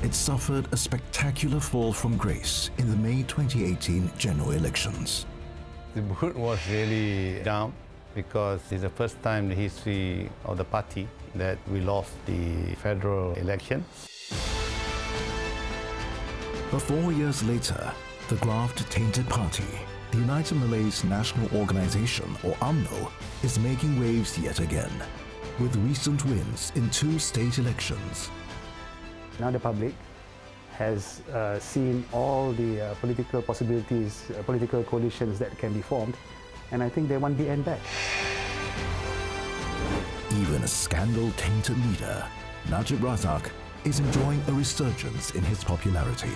it suffered a spectacular fall from grace in the May 2018 general elections. The mood was really down because it's the first time in the history of the party that we lost the federal election. But 4 years later, the graft tainted party, the United Malays National Organization, or UMNO, is making waves yet again, with recent wins in 2 state elections. Now the public has seen all the political possibilities, political coalitions that can be formed, and I think they want the end back. Even a scandal-tainted leader, Najib Razak, is enjoying a resurgence in his popularity.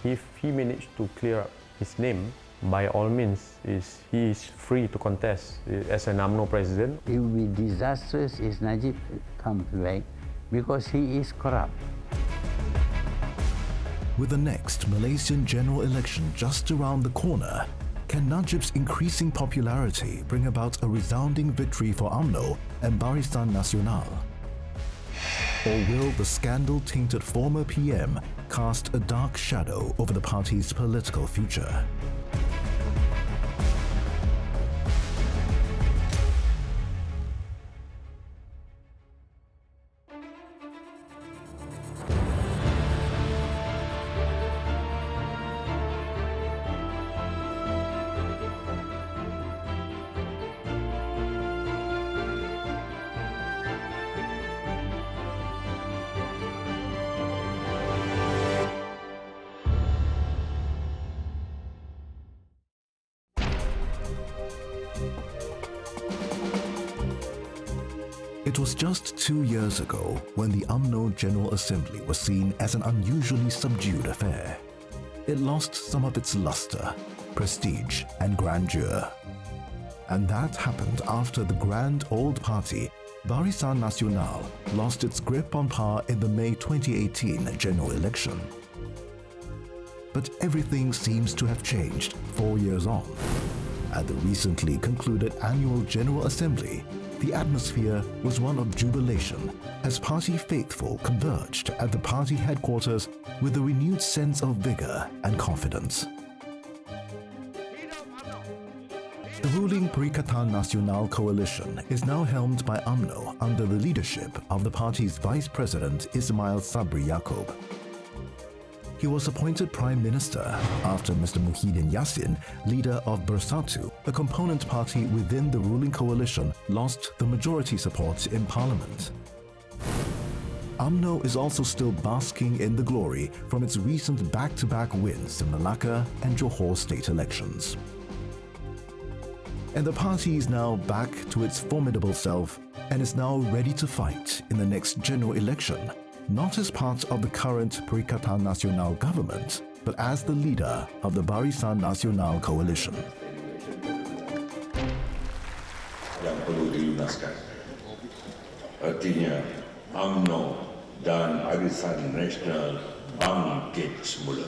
If he managed to clear up his name, by all means, he is free to contest as an UMNO president. It will be disastrous if Najib comes back because he is corrupt. With the next Malaysian General Election just around the corner, can Najib's increasing popularity bring about a resounding victory for UMNO and Barisan Nasional? Or will the scandal-tainted former PM cast a dark shadow over the party's political future? It was just 2 years ago when the UMNO General Assembly was seen as an unusually subdued affair. It lost some of its luster, prestige and grandeur. And that happened after the grand old party, Barisan Nasional, lost its grip on power in the May 2018 general election. But everything seems to have changed 4 years on. At the recently concluded annual General Assembly, the atmosphere was one of jubilation as party faithful converged at the party headquarters with a renewed sense of vigor and confidence. The ruling PAKATAN Nasional coalition is now helmed by UMNO under the leadership of the party's Vice President Ismail Sabri Yaakob. He was appointed Prime Minister after Mr. Muhyiddin Yassin, leader of Bersatu, a component party within the ruling coalition, lost the majority support in Parliament. UMNO is also still basking in the glory from its recent back-to-back wins in Melaka and Johor state elections. And the party is now back to its formidable self and is now ready to fight in the next general election, not as part of the current PAKATAN Nasional government, but as the leader of the Barisan Nasional coalition. Yang perlu dilunaskan. Artinya, UMNO dan Barisan Nasional bangkit semula.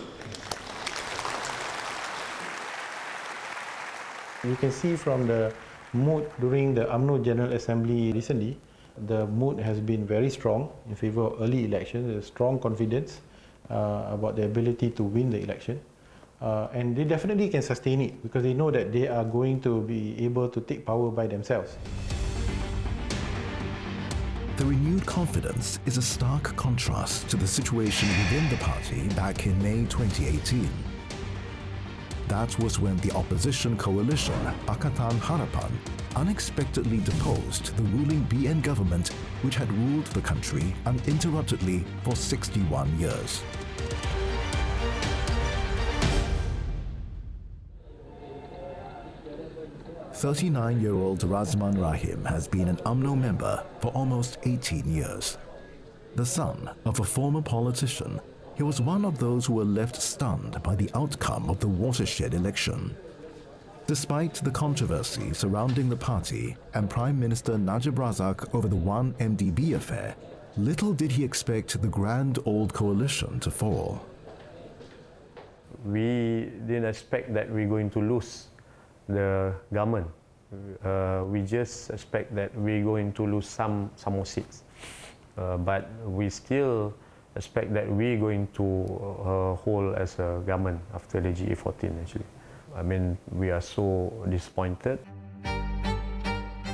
You can see from the mood during the UMNO General Assembly recently, the mood has been very strong in favor of early elections. There's strong confidence about the ability to win the election. And they definitely can sustain it because they know that they are going to be able to take power by themselves. The renewed confidence is a stark contrast to the situation within the party back in May 2018. That was when the opposition coalition, PAKATAN HARAPAN, unexpectedly deposed the ruling BN government which had ruled the country uninterruptedly for 61 years. "39-year-old Razman Rahim has been an UMNO member for almost 18 years. The son of a former politician, he was one of those who were left stunned by the outcome of the watershed election. Despite the controversy surrounding the party and Prime Minister Najib Razak over the 1MDB affair, little did he expect the grand old coalition to fall. We didn't expect that we're going to lose the government. We just expect that we're going to lose some more seats. But we still aspect that we're going to hold as a government after the GE14 actually. I mean, we are so disappointed.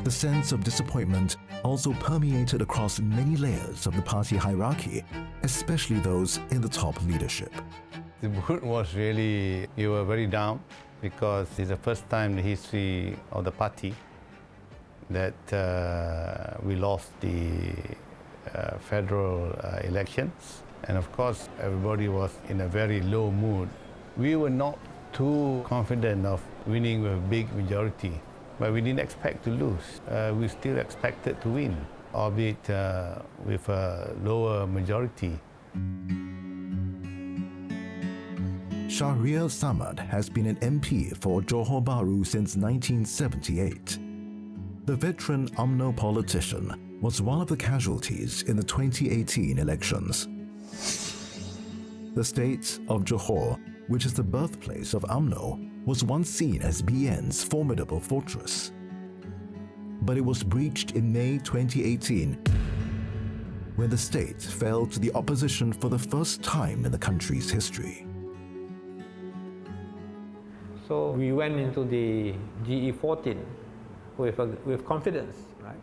The sense of disappointment also permeated across many layers of the party hierarchy, especially those in the top leadership. The mood was really, you were very down because it's the first time in the history of the party that we lost the federal elections. And of course, everybody was in a very low mood. We were not too confident of winning with a big majority, but we didn't expect to lose. We still expected to win, albeit with a lower majority. Shahriar Samad has been an MP for Johor Bahru since 1978. The veteran UMNO politician was one of the casualties in the 2018 elections. The state of Johor, which is the birthplace of UMNO, was once seen as BN's formidable fortress. But it was breached in May 2018 when the state fell to the opposition for the first time in the country's history. So we went into the GE14 with confidence, right?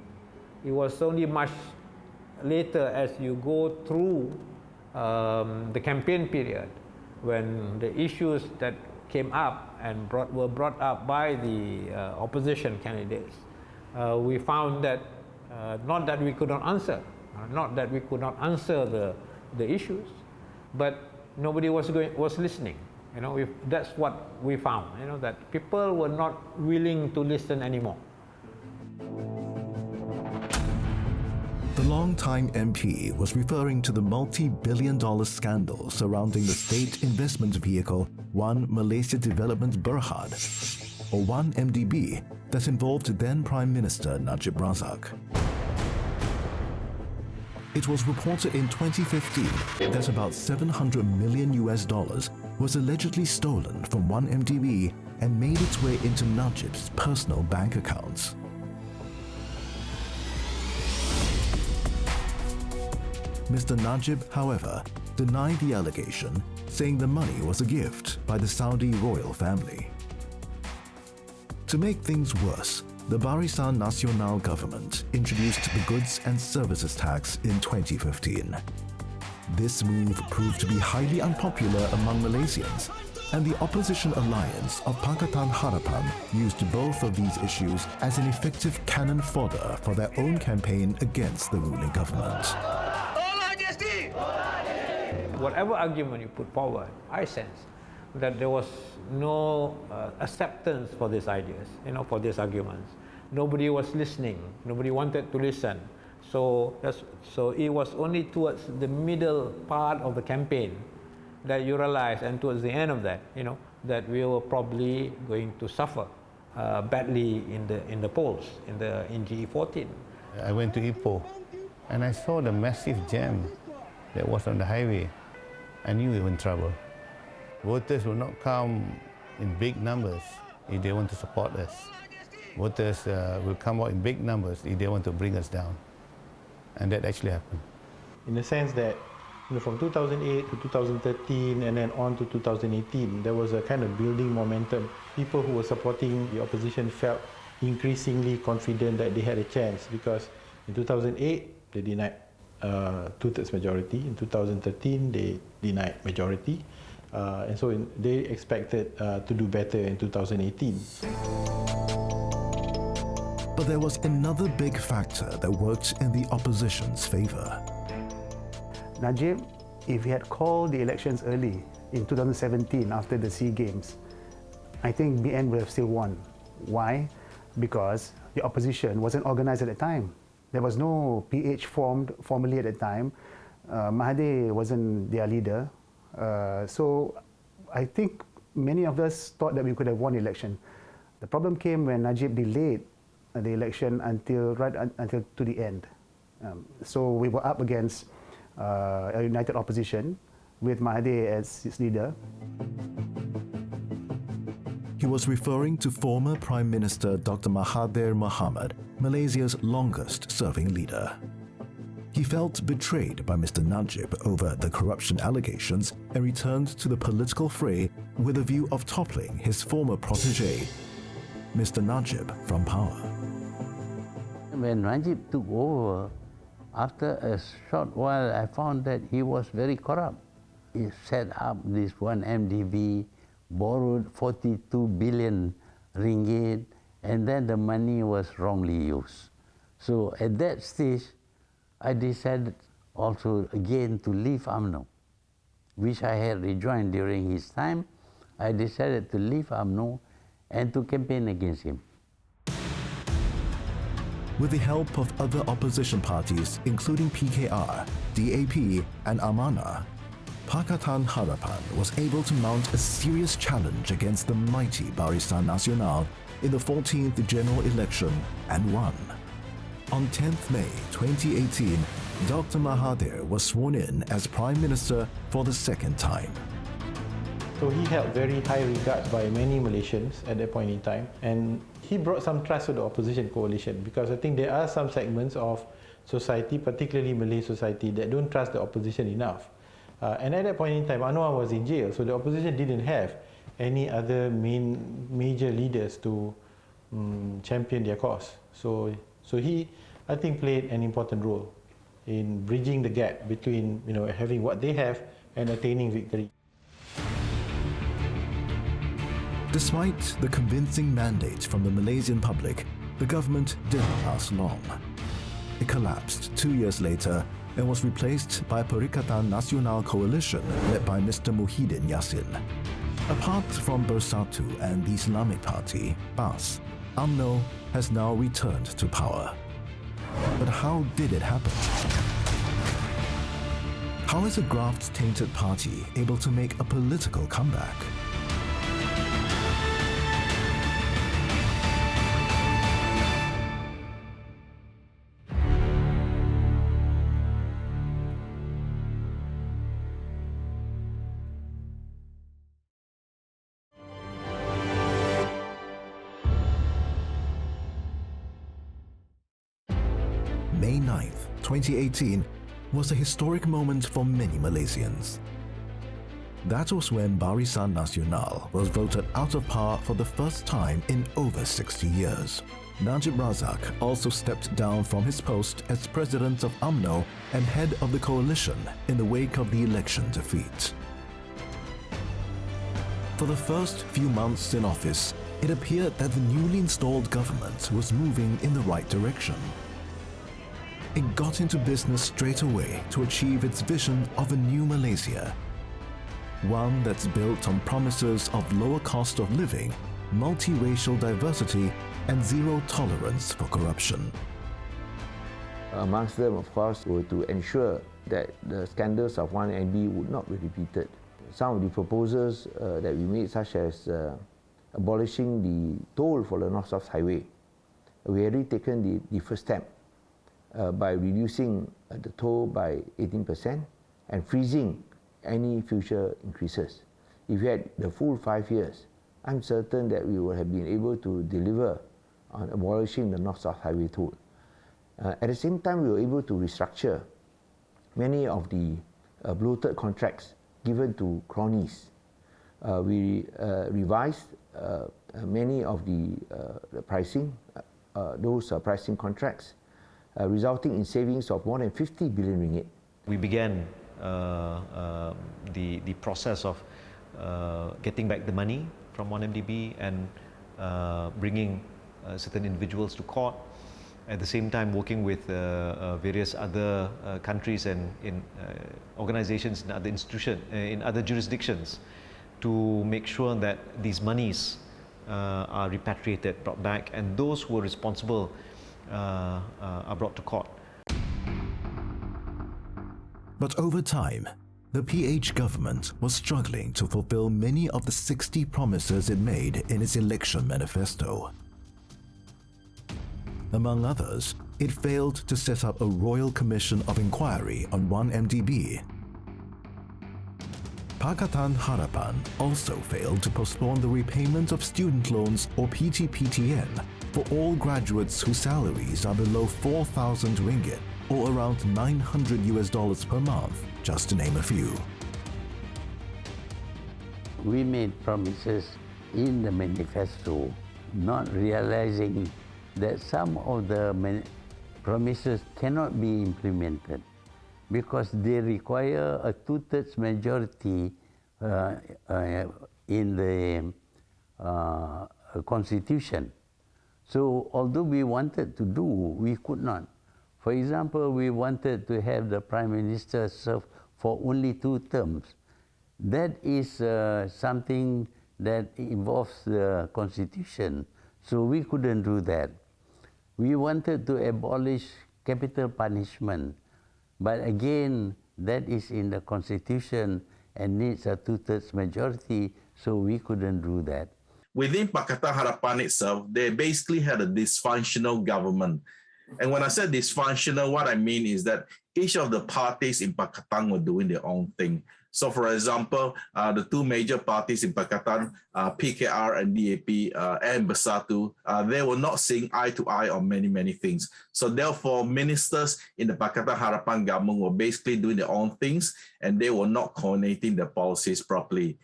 It was only much later as you go through the campaign period when the issues that came up and were brought up by the opposition candidates, we found that not that we could not answer the issues, but nobody was listening. You know, that's what we found. You know, that people were not willing to listen anymore. The longtime MP was referring to the multi-billion-dollar scandal surrounding the state investment vehicle One Malaysia Development Berhad, or 1MDB, that involved then Prime Minister Najib Razak. It was reported in 2015 that about $700 million was allegedly stolen from 1MDB and made its way into Najib's personal bank accounts. Mr. Najib, however, denied the allegation, saying the money was a gift by the Saudi royal family. To make things worse, the Barisan Nasional government introduced the Goods and Services Tax in 2015. This move proved to be highly unpopular among Malaysians, and the opposition alliance of Pakatan Harapan used both of these issues as an effective cannon fodder for their own campaign against the ruling government. Whatever argument you put forward, I sense that there was no acceptance for these ideas, you know, for these arguments. Nobody was listening. Nobody wanted to listen. So it was only towards the middle part of the campaign that you realize, and towards the end of that, you know, that we were probably going to suffer badly in the polls in GE14. I went to Ipoh and I saw the massive jam that was on the highway. I knew we were in trouble. Voters will not come in big numbers if they want to support us. Voters will come out in big numbers if they want to bring us down. And that actually happened. In the sense that, you know, from 2008 to 2013 and then on to 2018, there was a kind of building momentum. People who were supporting the opposition felt increasingly confident that they had a chance, because in 2008 they denied two-thirds majority. In 2013 they denied majority. And so they expected to do better in 2018. But there was another big factor that worked in the opposition's favor. Najib, if he had called the elections early in 2017 after the SEA Games, I think BN would have still won. Why? Because the opposition wasn't organized at the time. There was no PH formed formally at the time. Mahathir wasn't their leader. So I think many of us thought that we could have won the election. The problem came when Najib delayed the election until to the end. So we were up against a united opposition with Mahathir as its leader. He was referring to former Prime Minister Dr. Mahathir Mohamad, Malaysia's longest-serving leader. He felt betrayed by Mr. Najib over the corruption allegations and returned to the political fray with a view of toppling his former protege, Mr. Najib, from power. When Najib took over, after a short while, I found that he was very corrupt. He set up this one MDB, borrowed 42 billion ringgit, and then the money was wrongly used. So at that stage, I decided also again to leave UMNO, which I had rejoined during his time. I decided to leave UMNO and to campaign against him. With the help of other opposition parties, including PKR, DAP, and Amanah, Pakatan Harapan was able to mount a serious challenge against the mighty Barisan Nasional in the 14th General Election and won. On 10th May 2018, Dr. Mahathir was sworn in as Prime Minister for the second time. So he held very high regards by many Malaysians at that point in time, and he brought some trust to the opposition coalition, because I think there are some segments of society, particularly Malay society, that don't trust the opposition enough. And at that point in time, Anwar was in jail, so the opposition didn't have any other major leaders to champion their cause. So he, I think, played an important role in bridging the gap between having what they have and attaining victory. Despite the convincing mandate from the Malaysian public, the government didn't last long. It collapsed 2 years later and was replaced by a Perikatan Nasional coalition led by Mr. Muhyiddin Yassin. Apart from Bersatu and the Islamic Party, BAS, UMNO has now returned to power. But how did it happen? How is a graft tainted party able to make a political comeback? May 9th, 2018 was a historic moment for many Malaysians. That was when Barisan Nasional was voted out of power for the first time in over 60 years. Najib Razak also stepped down from his post as president of UMNO and head of the coalition in the wake of the election defeat. For the first few months in office, it appeared that the newly installed government was moving in the right direction. It got into business straight away to achieve its vision of a new Malaysia, one that's built on promises of lower cost of living, multiracial diversity, and zero tolerance for corruption. Amongst them, of course, were to ensure that the scandals of 1MB would not be repeated. Some of the proposals that we made, such as abolishing the toll for the North-South Highway, we had already taken the first step by reducing the toll by 18% and freezing any future increases. If we had the full 5 years, I'm certain that we would have been able to deliver on abolishing the North-South Highway toll. At the same time, we were able to restructure many of the bloated contracts given to cronies. We revised many of the pricing, those pricing contracts, resulting in savings of more than 50 billion ringgit. We began the process of getting back the money from 1MDB and bringing certain individuals to court. At the same time, working with various other countries and in organizations and other institutions in other jurisdictions to make sure that these monies are repatriated, brought back, and those who are responsible are brought to court. But over time, the PH government was struggling to fulfill many of the 60 promises it made in its election manifesto. Among others, it failed to set up a royal commission of inquiry on 1MDB. Pakatan Harapan also failed to postpone the repayment of student loans or PTPTN for all graduates whose salaries are below 4,000 ringgit or around $900 per month, just to name a few. We made promises in the manifesto, not realizing that some of the promises cannot be implemented because they require a two-thirds majority in the constitution. So although we wanted to do, we could not. For example, we wanted to have the Prime Minister serve for only 2 terms. That is something that involves the constitution, so we couldn't do that. We wanted to abolish capital punishment, but again, that is in the constitution and needs a 2/3 majority, so we couldn't do that. Within Pakatan Harapan itself, they basically had a dysfunctional government. And when I said dysfunctional, what I mean is that each of the parties in Pakatan were doing their own thing. So for example, the 2 major parties in Pakatan, PKR and DAP and Bersatu, they were not seeing eye to eye on many, many things. So therefore, ministers in the Pakatan Harapan government were basically doing their own things and they were not coordinating their policies properly.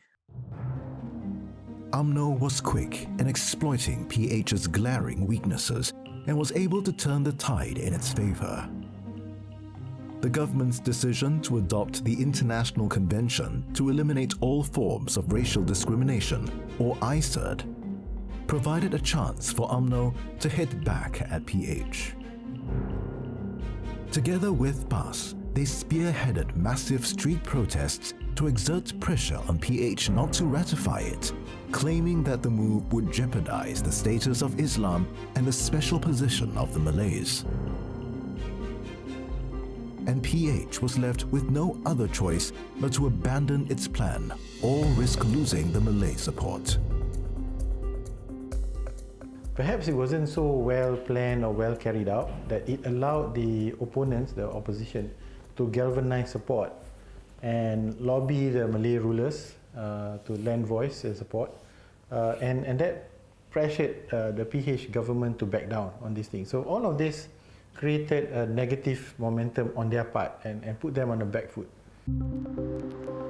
UMNO was quick in exploiting PH's glaring weaknesses and was able to turn the tide in its favor. The government's decision to adopt the International Convention to eliminate all forms of racial discrimination, or ICED, provided a chance for UMNO to hit back at PH. Together with PAS, they spearheaded massive street protests to exert pressure on PH not to ratify it, claiming that the move would jeopardize the status of Islam and the special position of the Malays. And PH was left with no other choice but to abandon its plan or risk losing the Malay support. Perhaps it wasn't so well planned or well carried out that it allowed the opponents, the opposition, to galvanize support and lobby the Malay rulers to lend voice and support. And that pressured the PH government to back down on these things. So all of this created a negative momentum on their part and put them on the back foot.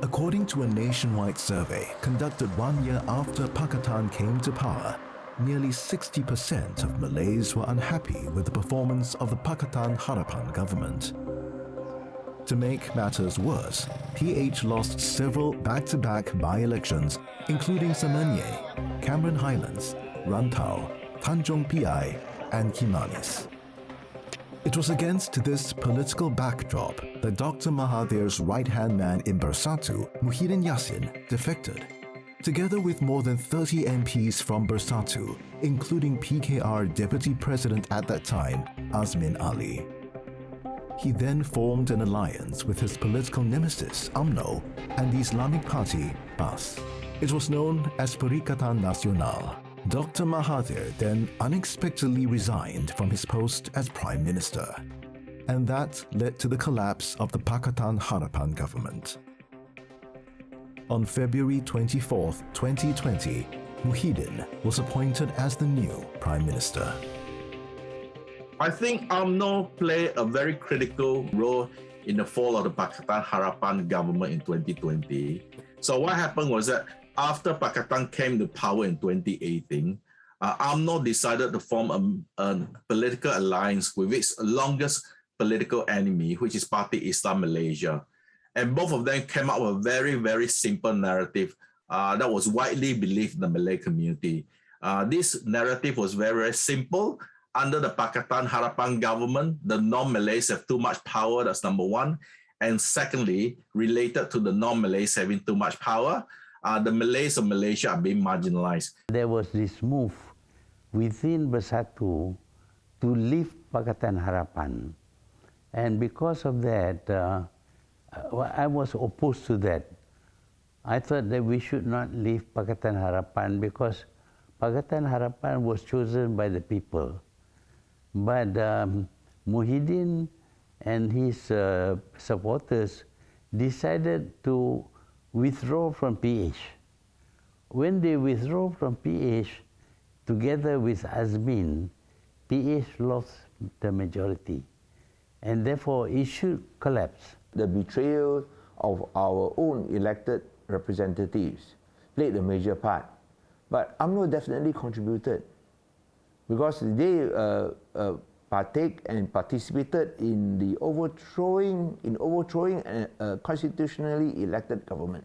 According to a nationwide survey conducted 1 year after Pakatan came to power, nearly 60% of Malays were unhappy with the performance of the Pakatan Harapan government. To make matters worse, PH lost several back-to-back by-elections, including Semenyih, Cameron Highlands, Rantau, Tanjung Piai, and Kimanis. It was against this political backdrop that Dr. Mahathir's right-hand man in Bersatu, Muhyiddin Yassin, defected, together with more than 30 MPs from Bersatu, including PKR Deputy President at that time, Azmin Ali. He then formed an alliance with his political nemesis, UMNO, and the Islamic Party, PAS. It was known as Perikatan Nasional. Dr. Mahathir then unexpectedly resigned from his post as Prime Minister, and that led to the collapse of the Pakatan Harapan government. On February 24, 2020, Muhyiddin was appointed as the new Prime Minister. I think UMNO played a very critical role in the fall of the Pakatan Harapan government in 2020. So what happened was that after Pakatan came to power in 2018, UMNO decided to form a political alliance with its longest political enemy, which is Parti Islam Malaysia. And both of them came up with a very, very simple narrative that was widely believed in the Malay community. This narrative was very, very simple. Under the Pakatan Harapan government, the non-Malays have too much power, that's number one. And secondly, related to the non-Malays having too much power, the Malays of Malaysia are being marginalized. There was this move within Bersatu to leave Pakatan Harapan. And because of that, I was opposed to that. I thought that we should not leave Pakatan Harapan because Pakatan Harapan was chosen by the people. But Muhyiddin and his supporters decided to withdraw from PH. When they withdrew from PH, together with Azmin, PH lost the majority. and therefore it should collapse. The betrayal of our own elected representatives played a major part. But UMNO definitely contributed because they partake and participated in the overthrowing a constitutionally elected government.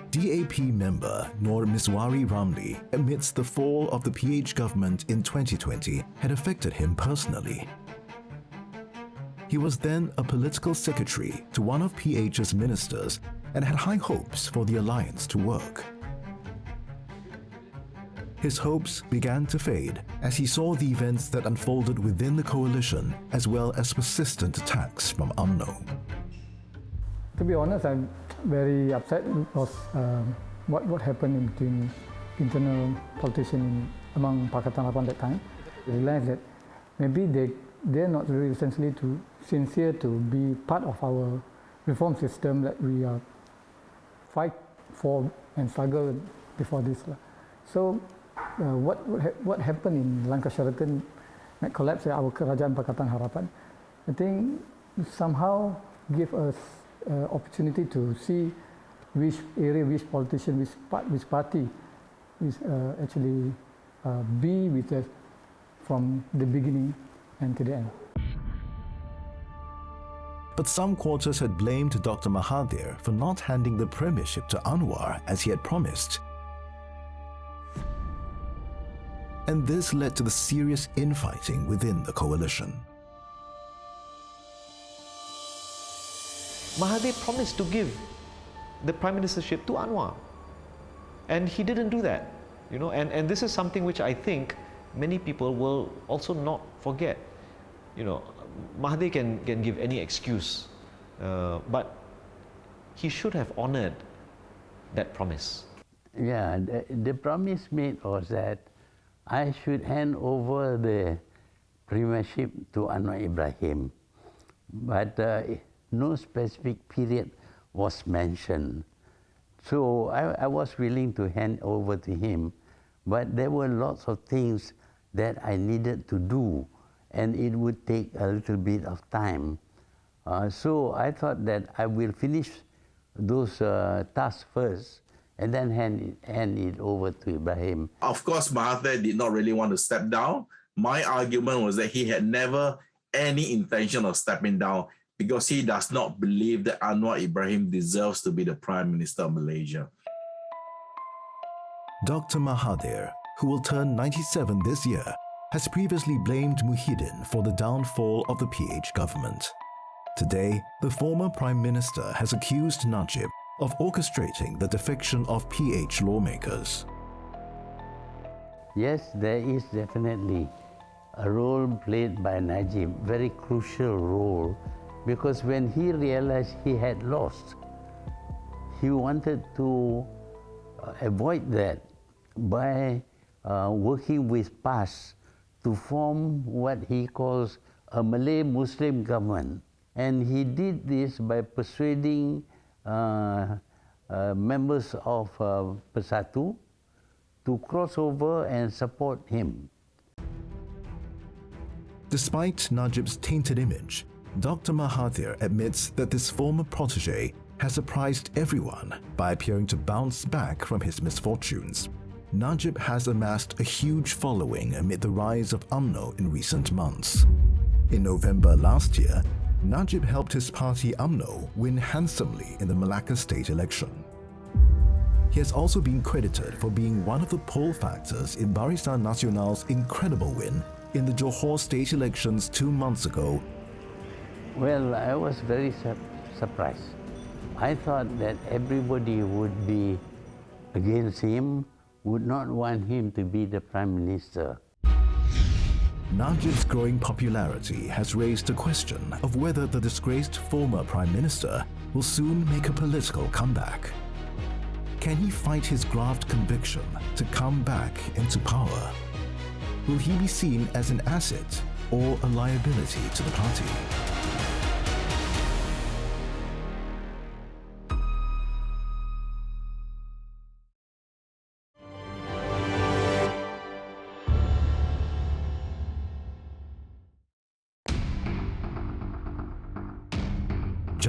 DAP member Nur Miswari Ramli admits the fall of the PH government in 2020 had affected him personally. He was then a political secretary to one of PH's ministers and had high hopes for the alliance to work. His hopes began to fade as he saw the events that unfolded within the coalition as well as persistent attacks from UMNO. To be honest, I'm very upset because what happened between internal politicians among Pakatan Harapan that time. I realized that maybe they're not really essentially sincere to be part of our reform system that we fight for and struggle before this. So what happened in Langkah Sheraton might collapse our Kerajaan Pakatan Harapan, I think somehow give us opportunity to see which area, which politician, which party is actually be with us from the beginning and to the end. But some quarters had blamed Dr. Mahathir for not handing the premiership to Anwar as he had promised. And this led to the serious infighting within the coalition. Mahathir promised to give the prime ministership to Anwar, and he didn't do that, and this is something which I think many people will also not forget. Mahathir can give any excuse, but he should have honored that promise. Yeah, the promise made was that I should hand over the premiership to Anwar Ibrahim, but no specific period was mentioned. So I was willing to hand over to him, but there were lots of things that I needed to do, and it would take a little bit of time. So I thought that I will finish those tasks first, and then hand it over to Ibrahim. Of course, Mahathir did not really want to step down. My argument was that he had never any intention of stepping down because he does not believe that Anwar Ibrahim deserves to be the Prime Minister of Malaysia. Dr. Mahathir, who will turn 97 this year, has previously blamed Muhyiddin for the downfall of the PH government. Today, the former Prime Minister has accused Najib of orchestrating the defection of PH lawmakers. Yes, there is definitely a role played by Najib, very crucial role, because when he realized he had lost, he wanted to avoid that by working with PAS to form what he calls a Malay-Muslim government. And he did this by persuading members of Persatu to cross over and support him. Despite Najib's tainted image, Dr. Mahathir admits that this former protege has surprised everyone by appearing to bounce back from his misfortunes. Najib has amassed a huge following amid the rise of UMNO in recent months. In November last year, Najib helped his party UMNO win handsomely in the Melaka state election. He has also been credited for being one of the poll factors in Barisan Nasional's incredible win in the Johor state elections 2 months ago. Well, I was very surprised. I thought that everybody would be against him, would not want him to be the Prime Minister. Najib's growing popularity has raised a question of whether the disgraced former Prime Minister will soon make a political comeback. Can he fight his graft conviction to come back into power? Will he be seen as an asset or a liability to the party?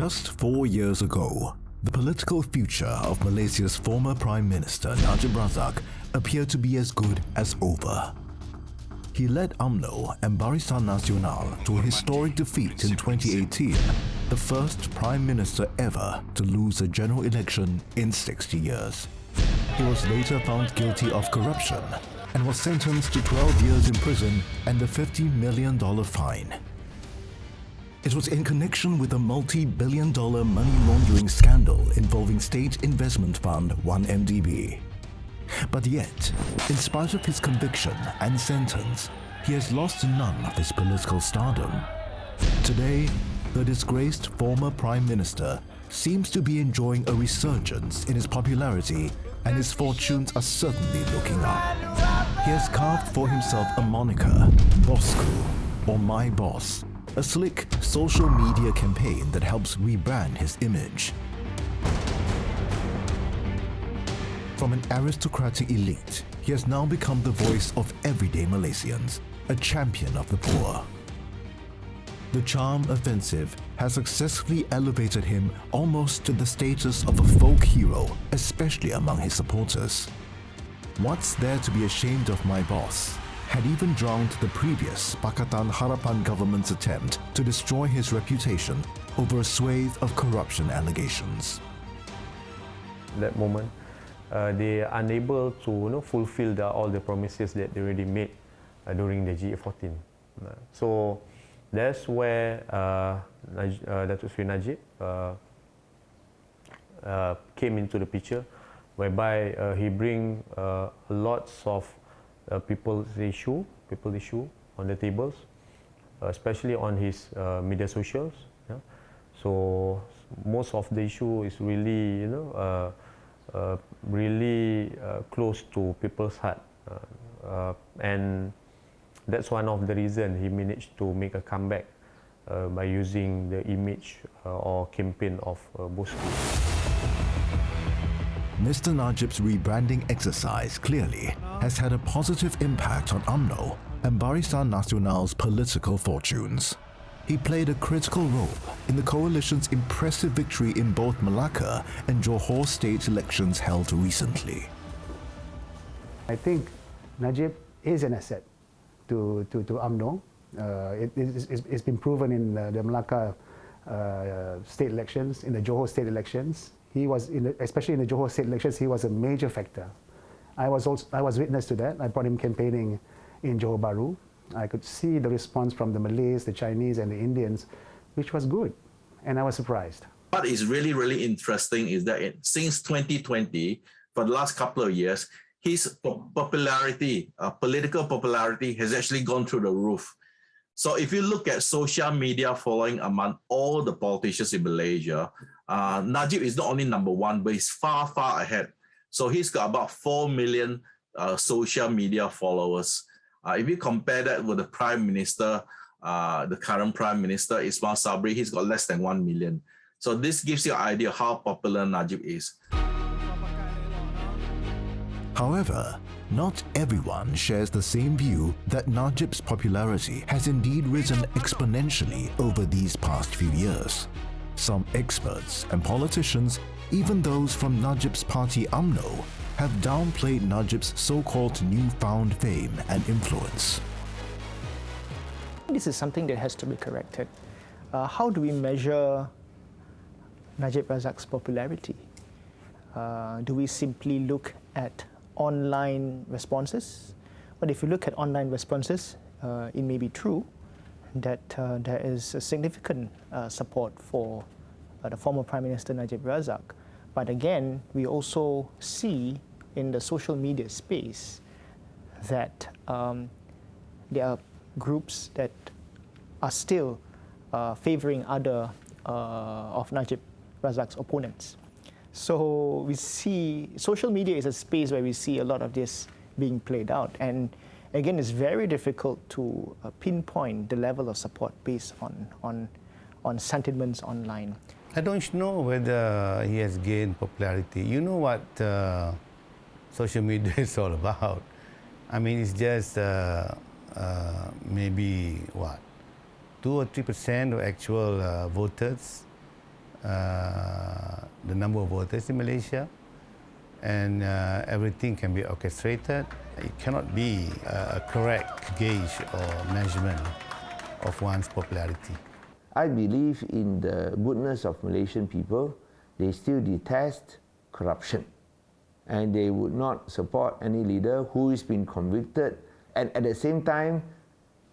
Just 4 years ago, the political future of Malaysia's former Prime Minister Najib Razak appeared to be as good as over. He led UMNO and Barisan Nasional to a historic defeat in 2018, the first Prime Minister ever to lose a general election in 60 years. He was later found guilty of corruption and was sentenced to 12 years in prison and a $50 million fine. It was in connection with a multi-billion-dollar money laundering scandal involving State Investment Fund 1MDB. But yet, in spite of his conviction and sentence, he has lost none of his political stardom. Today, the disgraced former Prime Minister seems to be enjoying a resurgence in his popularity, and his fortunes are certainly looking up. He has carved for himself a moniker, Bosku, or My Boss, a slick social media campaign that helps rebrand his image. From an aristocratic elite, he has now become the voice of everyday Malaysians, a champion of the poor. The charm offensive has successfully elevated him almost to the status of a folk hero, especially among his supporters. What's there to be ashamed of, My Boss had even drowned the previous PAKATAN HARAPAN government's attempt to destroy his reputation over a swathe of corruption allegations. That moment, they are unable to fulfill all the promises that they already made during the G14. So that's where Datuk Sri Najib came into the picture, whereby he bring lots of people issue on the tables, especially on his media socials. Yeah? So most of the issue is really, really close to people's heart, and that's one of the reasons he managed to make a comeback by using the image or campaign of Bosku. Mr. Najib's rebranding exercise clearly has had a positive impact on UMNO and Barisan Nasional's political fortunes. He played a critical role in the coalition's impressive victory in both Melaka and Johor state elections held recently. I think Najib is an asset to UMNO. It's been proven in the Melaka state elections, in the Johor state elections. He was, especially in the Johor state elections, he was a major factor. I was witness to that. I brought him campaigning in Johor Bahru. I could see the response from the Malays, the Chinese, and the Indians, which was good, and I was surprised. What is really, really interesting is that since 2020, for the last couple of years, his popularity, political popularity, has actually gone through the roof. So if you look at social media following among all the politicians in Malaysia, Najib is not only number one, but he's far, far ahead. So he's got about 4 million social media followers. If you compare that with the Prime Minister, the current Prime Minister, Ismail Sabri, he's got less than 1 million. So this gives you an idea how popular Najib is. However, not everyone shares the same view that Najib's popularity has indeed risen exponentially over these past few years. Some experts and politicians, even those from Najib's party UMNO, have downplayed Najib's so-called newfound fame and influence. This is something that has to be corrected. How do we measure Najib Razak's popularity? Do we simply look at online responses? But if you look at online responses, it may be true that there is a significant support for the former Prime Minister Najib Razak. But again, we also see in the social media space that there are groups that are still favoring other of Najib Razak's opponents. So we see social media is a space where we see a lot of this being played out. And again, it's very difficult to pinpoint the level of support based on sentiments online. I don't know whether he has gained popularity. You know what social media is all about. I mean, it's just maybe, 2 or 3% of actual voters the number of voters in Malaysia, and everything can be orchestrated. It cannot be a correct gauge or measurement of one's popularity. I believe in the goodness of Malaysian people. They still detest corruption, and they would not support any leader who has been convicted, and at the same time,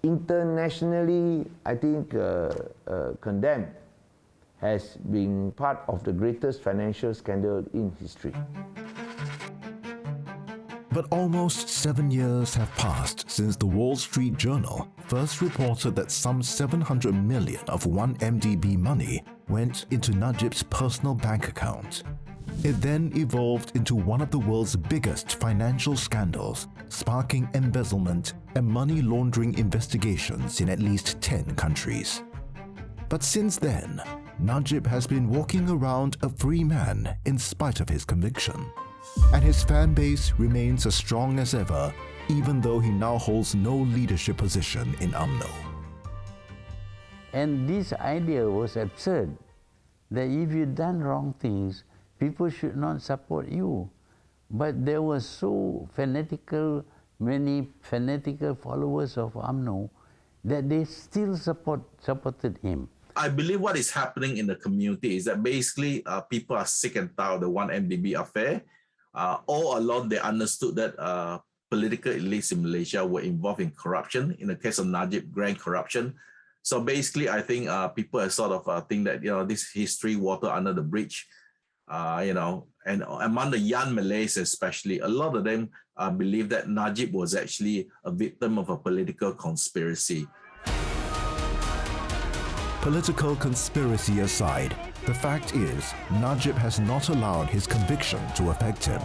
internationally, I think, condemned, has been part of the greatest financial scandal in history. But almost 7 years have passed since the Wall Street Journal first reported that some 700 million of 1MDB money went into Najib's personal bank account. It then evolved into one of the world's biggest financial scandals, sparking embezzlement and money laundering investigations in at least 10 countries. But since then, Najib has been walking around a free man in spite of his conviction. And his fan base remains as strong as ever, even though he now holds no leadership position in UMNO. And this idea was absurd, that if you've done wrong things, people should not support you. But there were many fanatical followers of UMNO that they still supported him. I believe what is happening in the community is that basically people are sick and tired of the 1MDB affair. All along they understood that political elites in Malaysia were involved in corruption. In the case of Najib, grand corruption. So basically, I think people are sort of think that, this history, water under the bridge, and among the young Malays especially, a lot of them believe that Najib was actually a victim of a political conspiracy. Political conspiracy aside, the fact is, Najib has not allowed his conviction to affect him.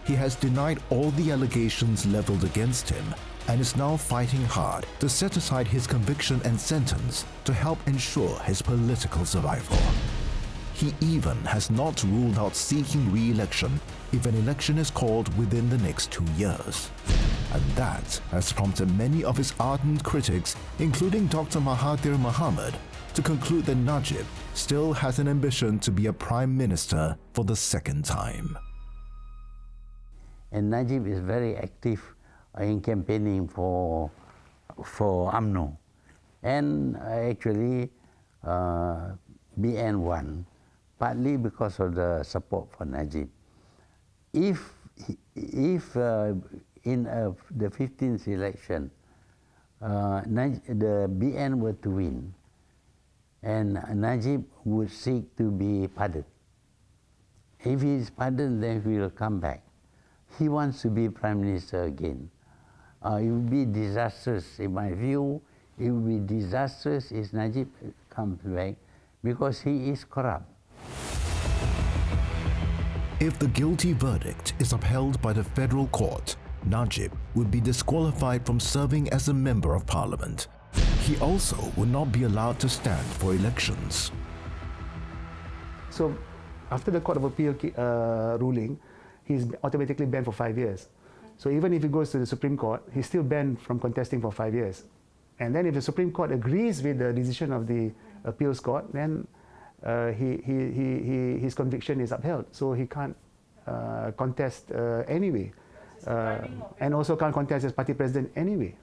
He has denied all the allegations leveled against him and is now fighting hard to set aside his conviction and sentence to help ensure his political survival. He even has not ruled out seeking re-election if an election is called within the next 2 years. And that has prompted many of his ardent critics, including Dr. Mahathir Mohamad, to conclude that Najib still has an ambition to be a prime minister for the second time. And Najib is very active in campaigning for UMNO. And actually, BN won, partly because of the support for Najib. If in the 15th election, the BN were to win, and Najib would seek to be pardoned. If he is pardoned, then he will come back. He wants to be Prime Minister again. It would be disastrous, in my view. It would be disastrous if Najib comes back, because he is corrupt. If the guilty verdict is upheld by the federal court, Najib would be disqualified from serving as a member of parliament. He also would not be allowed to stand for elections. So, after the Court of Appeal ruling, he's automatically banned for 5 years. So even if he goes to the Supreme Court, he's still banned from contesting for 5 years. And then if the Supreme Court agrees with the decision of the appeals court, then his conviction is upheld. So he can't contest anyway. And also can't contest as party president anyway.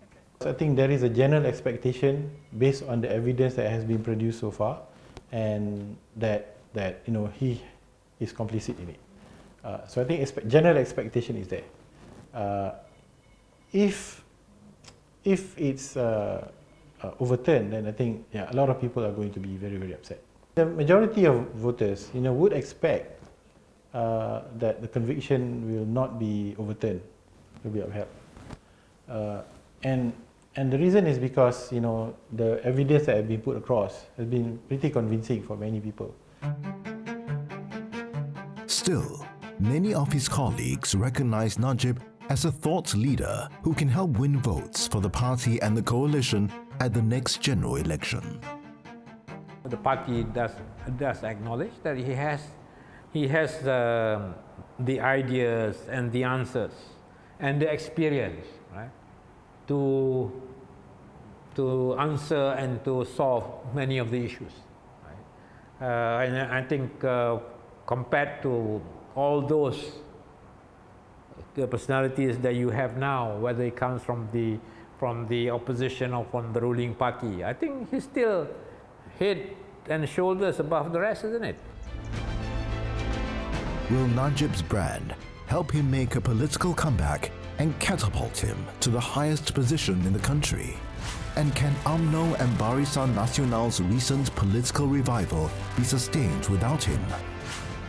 I think there is a general expectation based on the evidence that has been produced so far, and that he is complicit in it. So I think general expectation is there. If it's overturned, then I think a lot of people are going to be very, very upset. The majority of voters, would expect that the conviction will not be overturned, will be upheld. And the reason is because the evidence that has been put across has been pretty convincing for many people. Still, many of his colleagues recognize Najib as a thought leader who can help win votes for the party and the coalition at the next general election. The party does acknowledge that he has the ideas and the answers and the experience, right, to answer and to solve many of the issues. Right? And I think compared to all those personalities that you have now, whether it comes from the opposition or from the ruling party, I think he's still head and shoulders above the rest, isn't it? Will Najib's brand help him make a political comeback and catapult him to the highest position in the country? And can UMNO and Barisan Nasional's recent political revival be sustained without him?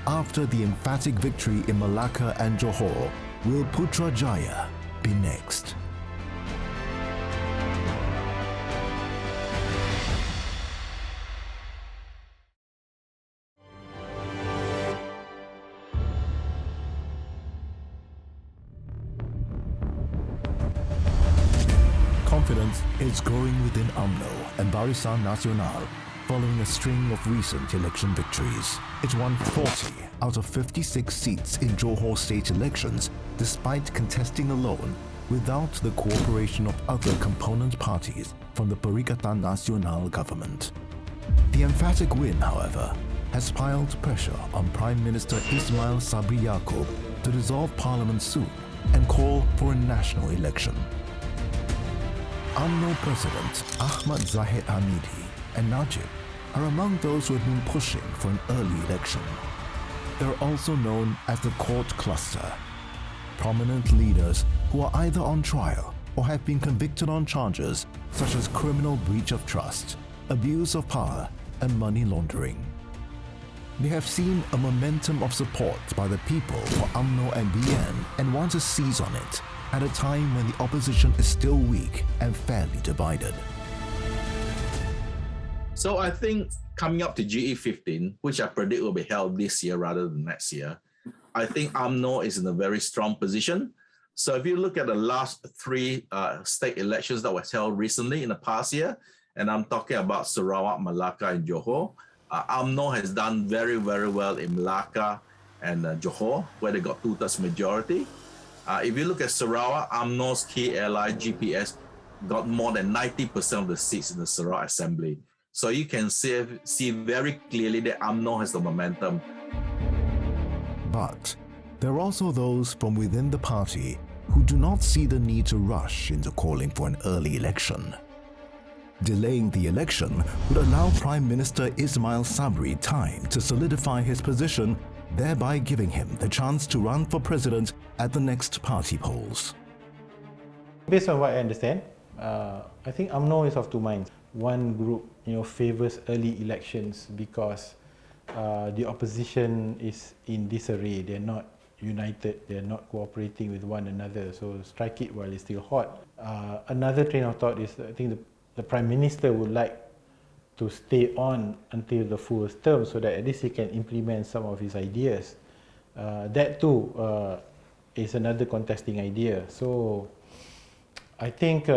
After the emphatic victory in Melaka and Johor, will Putrajaya be next? Confidence is growing within UMNO and Barisan Nasional following a string of recent election victories. It won 40 out of 56 seats in Johor state elections despite contesting alone without the cooperation of other component parties from the PAKATAN Nasional government. The emphatic win, however, has piled pressure on Prime Minister Ismail Sabri Yaakob to dissolve parliament soon and call for a national election. UMNO President Ahmad Zahid Hamidi and Najib are among those who have been pushing for an early election. They're also known as the court cluster, prominent leaders who are either on trial or have been convicted on charges such as criminal breach of trust, abuse of power, and money laundering. They have seen a momentum of support by the people for UMNO and BN and want to seize on it at a time when the opposition is still weak and fairly divided. So I think coming up to GE15, which I predict will be held this year rather than next year, I think UMNO is in a very strong position. So if you look at the last three state elections that was held recently in the past year, and I'm talking about Sarawak, Melaka, and Johor, UMNO has done very, very well in Melaka and Johor, where they got 2/3 majority. If you look at Sarawak, UMNO's key ally, GPS, got more than 90% of the seats in the Sarawak Assembly. So you can see very clearly that UMNO has the momentum. But there are also those from within the party who do not see the need to rush into calling for an early election. Delaying the election would allow Prime Minister Ismail Sabri time to solidify his position, thereby giving him the chance to run for president at the next party polls. Based on what I understand, I think UMNO is of two minds. One group, favors early elections because the opposition is in disarray. They're not united. They're not cooperating with one another. So strike it while it's still hot. Another train of thought is I think the Prime Minister would like to stay on until the full term so that at least he can implement some of his ideas. That too is another contesting idea. So I think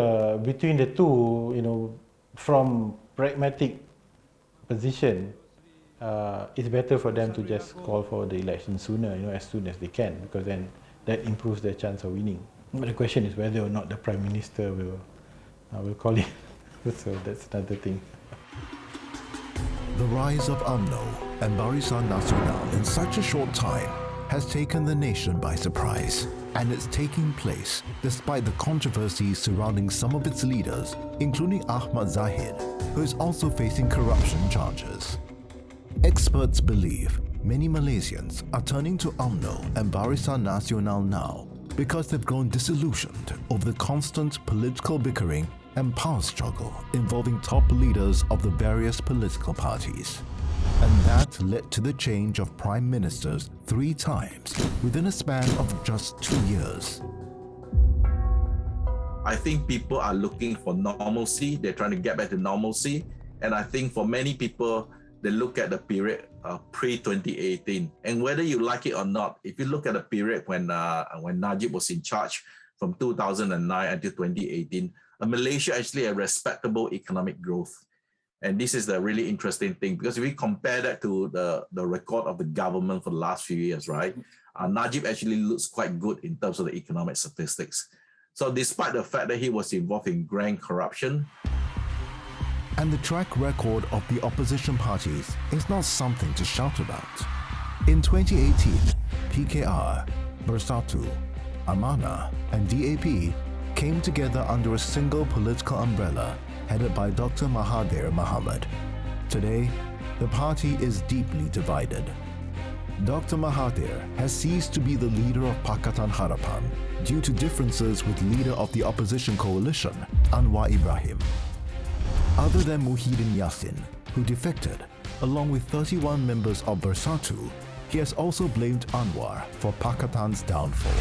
between the two, from pragmatic position, it's better for them to just call for the election sooner, as soon as they can, because then that improves their chance of winning. But the question is whether or not the Prime Minister will call it. So that's another thing. The rise of UMNO and Barisan Nasional in such a short time has taken the nation by surprise, and it's taking place despite the controversies surrounding some of its leaders, including Ahmad Zahid, who is also facing corruption charges. Experts believe many Malaysians are turning to UMNO and Barisan Nasional now because they've grown disillusioned over the constant political bickering and power struggle involving top leaders of the various political parties. And that led to the change of prime ministers 3 times within a span of just 2 years. I think people are looking for normalcy. They're trying to get back to normalcy. And I think for many people, they look at the period pre-2018. And whether you like it or not, if you look at the period when Najib was in charge from 2009 until 2018, Malaysia actually had respectable economic growth. And this is the really interesting thing, because if we compare that to the record of the government for the last few years, right? Najib actually looks quite good in terms of the economic statistics. So despite the fact that he was involved in grand corruption, And the track record of the opposition parties is not something to shout about. In 2018, PKR, Bersatu, Amanah, and DAP came together under a single political umbrella headed by Dr. Mahathir Mohamad. Today, the party is deeply divided. Dr. Mahathir has ceased to be the leader of Pakatan Harapan due to differences with leader of the opposition coalition, Anwar Ibrahim. Other than Muhyiddin Yassin, who defected, along with 31 members of Bersatu, he has also blamed Anwar for Pakatan's downfall.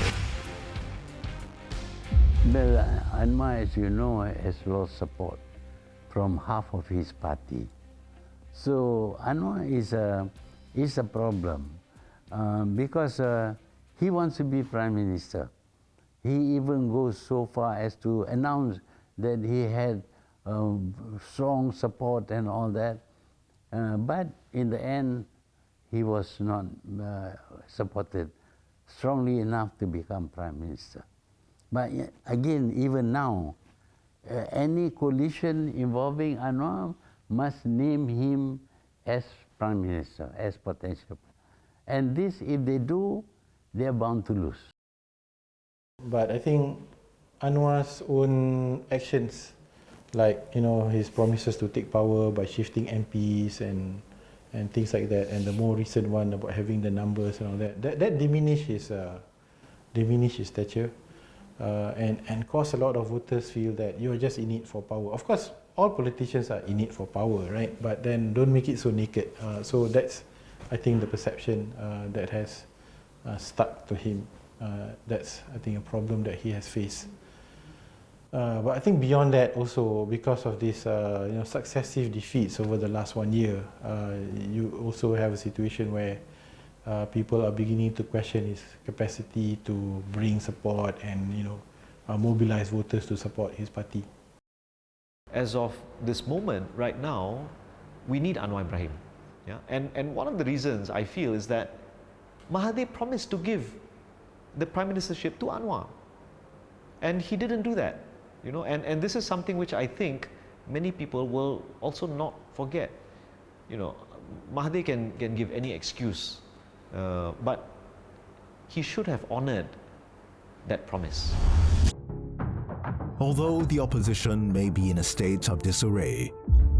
Well, Anwar, as you know, has lost support from half of his party. So Anwar is a problem because he wants to be Prime Minister. He even goes so far as to announce that he had strong support and all that. But in the end, he was not supported strongly enough to become Prime Minister. But again, even now, any coalition involving Anwar must name him as Prime Minister, as potential. And this, if they do, they are bound to lose. But I think Anwar's own actions, like his promises to take power by shifting MPs and things like that, and the more recent one about having the numbers and all that diminished his stature, and caused a lot of voters feel that you're just in it for power. Of course, all politicians are in it for power, right? But then don't make it so naked. So that's, I think, the perception that has stuck to him. That's, I think, a problem that he has faced. But I think beyond that also, because of these successive defeats over the last 1 year, you also have a situation where people are beginning to question his capacity to bring support and mobilize voters to support his party. As of this moment, right now, we need Anwar Ibrahim. Yeah? And one of the reasons I feel is that Mahathir promised to give the Prime Ministership to Anwar, and he didn't do that. And this is something which I think many people will also not forget. Mahathir can give any excuse, but he should have honoured that promise. Although the opposition may be in a state of disarray,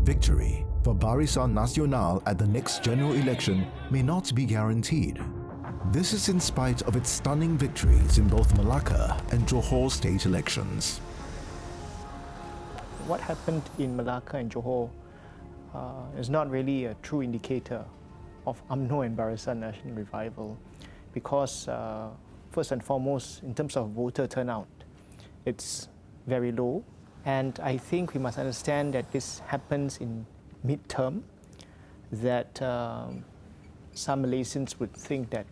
victory for Barisan Nasional at the next general election may not be guaranteed. This is in spite of its stunning victories in both Melaka and Johor state elections. What happened in Melaka and Johor is not really a true indicator of UMNO and Barisan National revival, because first and foremost, in terms of voter turnout, it's very low, and I think we must understand that this happens in mid-term, that some Malaysians would think that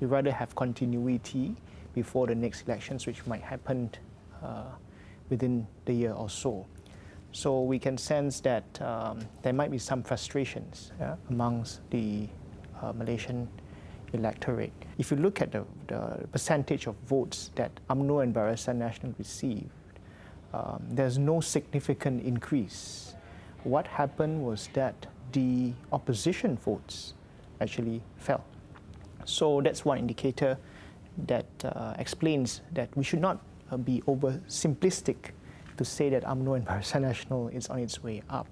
we rather have continuity before the next elections, which might happen within the year or so. So we can sense that there might be some frustrations amongst the Malaysian electorate. If you look at the percentage of votes that UMNO and Barisan Nasional received, there's no significant increase. What happened was that the opposition votes actually fell. So that's one indicator that explains that we should not be over simplistic to say that UMNO and Barisan Nasional is on its way up.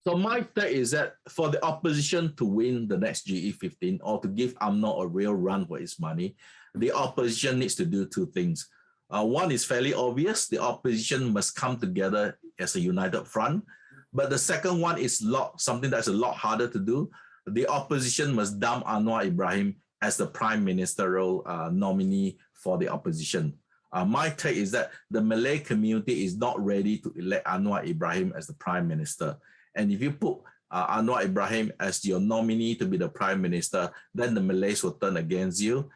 So my take is that for the opposition to win the next GE15 or to give UMNO a real run for its money, the opposition needs to do two things. One is fairly obvious: the opposition must come together as a united front. But the second one is something that's a lot harder to do. The opposition must dump Anwar Ibrahim as the prime ministerial nominee for the opposition. My take is that the Malay community is not ready to elect Anwar Ibrahim as the prime minister. And if you put Anwar Ibrahim as your nominee to be the prime minister, then the Malays will turn against you.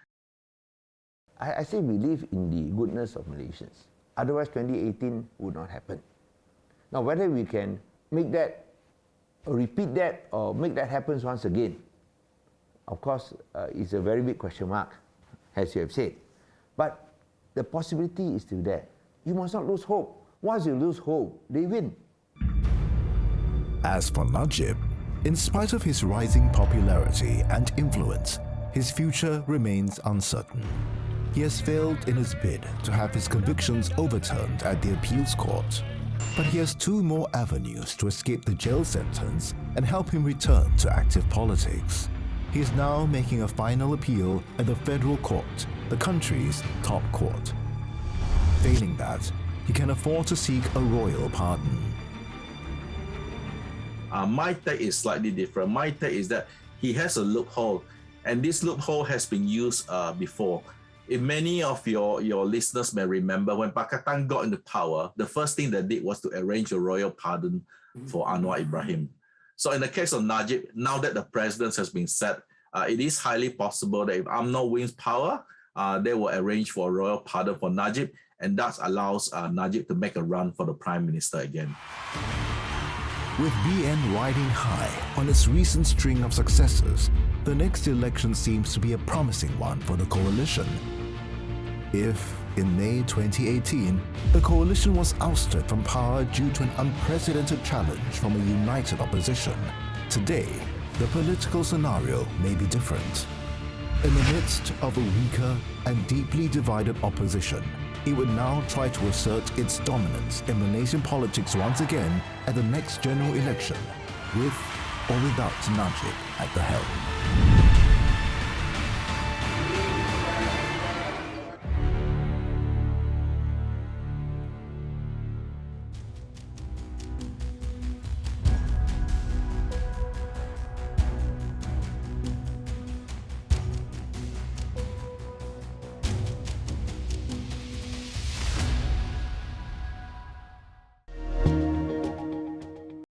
I say we live in the goodness of Malaysians. Otherwise, 2018 would not happen. Now, whether we can make that, or repeat that, or make that happen once again, of course, it's a very big question mark, as you have said. But the possibility is still there. You must not lose hope. Once you lose hope, they win. As for Najib, in spite of his rising popularity and influence, his future remains uncertain. He has failed in his bid to have his convictions overturned at the appeals court, but he has two more avenues to escape the jail sentence and help him return to active politics. He is now making a final appeal at the federal court, the country's top court. Failing that, he can afford to seek a royal pardon. My take is slightly different. My take is that he has a loophole, and this loophole has been used before. If many of your listeners may remember, when Pakatan got into power, the first thing they did was to arrange a royal pardon for Anwar Ibrahim. So in the case of Najib, now that the precedent has been set, it is highly possible that if UMNO wins power, they will arrange for a royal pardon for Najib, and that allows Najib to make a run for the Prime Minister again. With BN riding high on its recent string of successes, the next election seems to be a promising one for the coalition. If, in May 2018, the coalition was ousted from power due to an unprecedented challenge from a united opposition, today, the political scenario may be different. In the midst of a weaker and deeply divided opposition, it would now try to assert its dominance in Malaysian politics once again at the next general election, with or without Najib at the helm.